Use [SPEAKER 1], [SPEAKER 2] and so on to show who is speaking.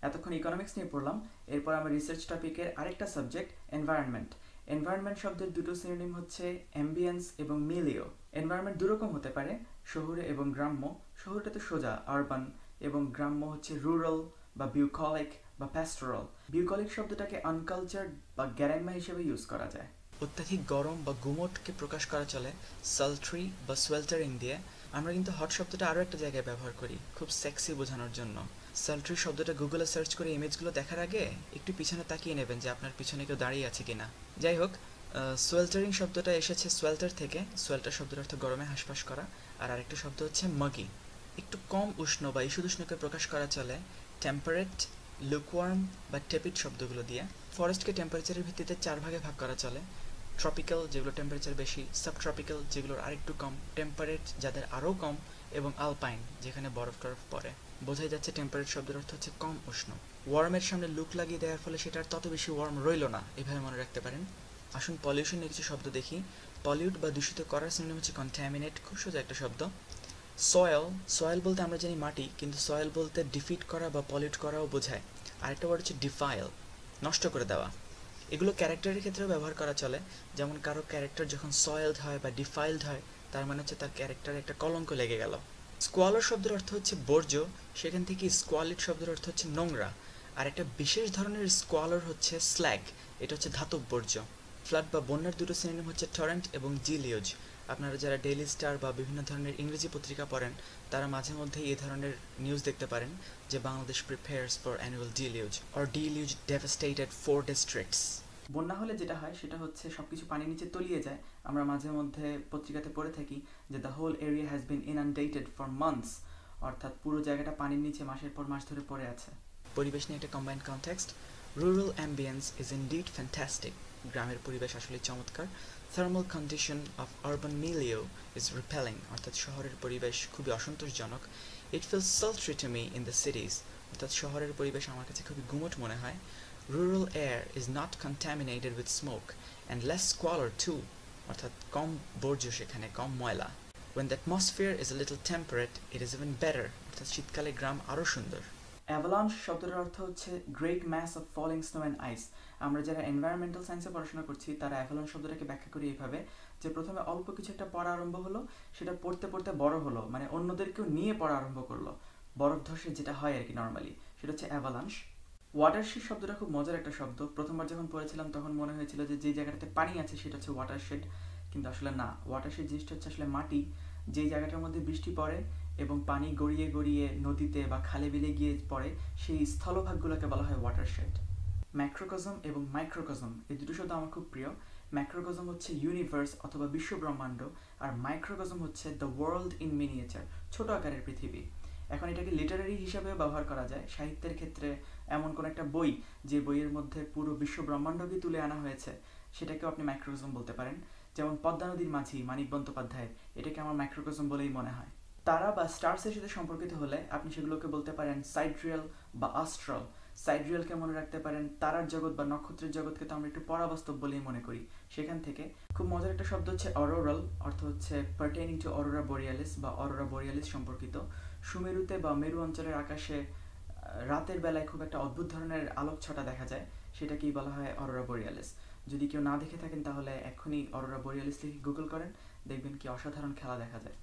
[SPEAKER 1] এতক্ষণ ইকোনমিক্স নিয়ে পড়লাম, এরপর আমার রিসার্চ টপিকের আরেকটা সাবজেক্ট এনভায়রনমেন্ট। এনভায়রনমেন্ট শব্দের দুটো সিনোনিম হচ্ছে অ্যাম্বিয়েন্স এবং মিলিও। এনভায়রনমেন্ট দুরকম হতে পারে, শহুরে এবং গ্রাম্য। শহুরটা তো সোজা আরবান, এবং গ্রাম্য হচ্ছে রুরাল বা বিউকলিক বা প্যাস্টোরাল। বিউকলিক শব্দটাকে আনকালচার্ড বা গ্যারাম্মা হিসেবে ইউজ করা যায়। অত্যাধিক গরম বা গুমোটকে প্রকাশ করা চলে সালট্রি বা সোয়েল্টারিং দিয়ে। আমরা কিন্তু হট শব্দটা আরও একটা জায়গায় ব্যবহার করি খুব সেক্সি বোঝানোর জন্য। সালট্রি শব্দটা গুগলে সার্চ করে ইমেজগুলো দেখার আগে একটু পিছনে তাকিয়ে নেবেন যে আপনার পিছনে কেউ দাঁড়িয়ে আছে কিনা। যাই হোক, সোয়েল্টারিং শব্দটা এসেছে সোয়েল্টার থেকে। সোয়েল্টার শব্দের অর্থ গরমে হাঁসফাঁস করা। আর আরেকটা শব্দ হচ্ছে মাগি, একটু কম উষ্ণ বা ঈষদুষ্ণকে প্রকাশ করা চলে টেম্পারেট, লুকওয়ার্ম বা টেপিড শব্দগুলো দিয়ে। ফরেস্টকে টেম্পারেচারের ভিত্তিতে 4 ভাগে ভাগ করা চলে: ট্রপিক্যাল যেগুলো টেম্পারেচার বেশি, সাবট্রপিক্যাল যেগুলোর আরেকটু কম, টেম্পারেট যাদের আরও কম, এবং আলপাইন যেখানে বরফ টরফ পড়ে। বোঝাই যাচ্ছে টেম্পারেট শব্দের অর্থ হচ্ছে কম উষ্ণ। ওয়ার্মের সামনে লুক লাগিয়ে দেওয়ার ফলে সেটা আর তত বেশি ওয়ার্ম রইল না, এভাবে মনে রাখতে পারেন। আসুন পলিউশন নিয়ে কিছু শব্দ দেখি। পলিউট বা দূষিত করার সিনোনিম হচ্ছে কন্টামিনেট, খুব সোজা একটা শব্দ। সয়েল, সয়েল বলতে আমরা জানি মাটি, কিন্তু সয়েল বলতে ডিফিট করা বা পলিউট করাও বোঝায়। আরেকটা ওয়ার্ড হচ্ছে ডিফাইল, নষ্ট করে দেওয়া। এগুলো ক্যারেক্টারের ক্ষেত্রেও ব্যবহার করা চলে, যেমন কারো ক্যারেক্টার যখন সয়েলড হয় বা ডিফাইলড হয়, তার মানে হচ্ছে তার ক্যারেক্টারে একটা কলঙ্ক লেগে গেল। স্কোয়ালার শব্দের অর্থ হচ্ছে বর্জ্য, সেখান থেকে স্কোয়ালিড শব্দের অর্থ হচ্ছে নোংরা। আর একটা বিশেষ ধরনের স্কোয়ালার হচ্ছে স্ল্যাগ, এটা হচ্ছে ধাতব বর্জ্য। ফ্লাড বা বন্যার দুটো সিনোনিম হচ্ছে টরেন্ট এবং ডিলিউজ। আপনারা যারা ডেইলি স্টার বা বিভিন্ন ধরনের ইংরেজি পত্রিকা পড়েন, তারা মাঝে মধ্যে এই ধরনের নিউজ দেখতে পারেন যে Bangladesh prepares for annual deluge or deluge devastated 4 districts. বন্যা হলে যেটা হয় সেটা হচ্ছে সবকিছু পানির নিচে তলিয়ে যায়। আমরা মাঝে মধ্যে পত্রিকাতে পড়ে থাকি যে the whole area has been inundated for months, অর্থাৎ পুরো জায়গাটা পানির নিচে মাসের পর মাস ধরে পড়ে আছে। পরিবেশ নিয়ে একটা combined context. Rural ambience is indeed fantastic, গ্রামের পরিবেশ আসলে চমৎকার। Thermal condition of urban milieu is repelling, অর্থাৎ শহরের পরিবেশ খুবই অসন্তোষজনক। It feels sultry to me in the cities, অর্থাৎ শহরের পরিবেশ আমার কাছে খুবই গুমোট মনে হয়। Rural air is not contaminated with smoke and less squalor too, অর্থাৎ কম বর্জ্য সেখানে, কম ময়লা। When the atmosphere is a little temperate, it is even better, অর্থাৎ শীতকালে গ্রাম আরও সুন্দর। অ্যাভালাঞ্চ শব্দের অর্থ হচ্ছে great mass of falling snow and ice. আমরা যারা এনভায়রনমেন্টাল সায়েন্সে পড়াশোনা করছি তারা অ্যাভালাঞ্চ শব্দটাকে ব্যাখ্যা করি এইভাবে যে প্রথমে অল্প কিছু একটা পড়া আরম্ভ হলো, সেটা পড়তে পড়তে বড় হলো, মানে অন্যদেরকেও নিয়ে পড়া আরম্ভ করলো। বরফ ধসে যেটা হয় আর কি নর্মালি, সেটা হচ্ছে অ্যাভালাঞ্চ। ওয়াটারশেড শব্দটা খুব মজার একটা শব্দ। প্রথমবার যখন পড়েছিলাম তখন মনে হয়েছিল যে যে জায়গাটাতে পানি আছে সেটা হচ্ছে ওয়াটারশেড, কিন্তু আসলে না। ওয়াটারশেড জিনিসটা হচ্ছে আসলে মাটি, যেই জায়গাটার মধ্যে বৃষ্টি পড়ে এবং পানি গড়িয়ে গড়িয়ে নদীতে বা খালে বিলে গিয়ে পড়ে, সেই স্থলভাগগুলোকে বলা হয় ওয়াটারশেড। ম্যাক্রোকজম এবং মাইক্রোকজম এই দুটো শব্দ আমার খুব প্রিয়। ম্যাক্রোকজম হচ্ছে ইউনিভার্স অথবা বিশ্ব ব্রহ্মাণ্ড, আর মাইক্রোকজম হচ্ছে দ্য ওয়ার্ল্ড ইন মিনিয়েচার, ছোট আকারের পৃথিবী। এখন এটাকে লিটারারি হিসাবেও ব্যবহার করা যায় সাহিত্যের ক্ষেত্রে। এমন কোন একটা বই যে বইয়ের মধ্যে পুরো বিশ্ব ব্রহ্মাণ্ডকে তুলে আনা হয়েছে, সেটাকেও আপনি মাইক্রোকজম বলতে পারেন। যেমন পদ্মা নদীর মাঝি মানিক বন্দ্যোপাধ্যায়ের, এটাকে আমার মাইক্রোকজম বলেই মনে হয়। তারা বা স্টার্সের সাথে সম্পর্কিত হলে আপনি সেগুলোকে বলতে পারেন সাইড্রিয়াল বা অ্যাস্ট্রাল। সাইড্রিয়ালকে মনে রাখতে পারেন তারার জগৎ বা নক্ষত্রের জগৎকে তো আমরা একটু পরাবাস্তব বলেই মনে করি। সেখান থেকে খুব মজার একটা শব্দ হচ্ছে অরোরাল, অর্থ হচ্ছে পার্টেনিং টু অরোরা বোরিয়ালিস বা অরোরা বোরিয়ালিস সম্পর্কিত। সুমেরুতে বা মেরু অঞ্চলের আকাশে রাতের বেলায় খুব একটা অদ্ভুত ধরনের আলোকছটা দেখা যায়, সেটাকেই বলা হয় অরোরা বোরিয়ালিস। যদি কেউ না দেখে থাকেন তাহলে এক্ষুনি অরোরা বোরিয়ালিস লিখে গুগল করেন, দেখবেন কি অসাধারণ খেলা দেখা যায়।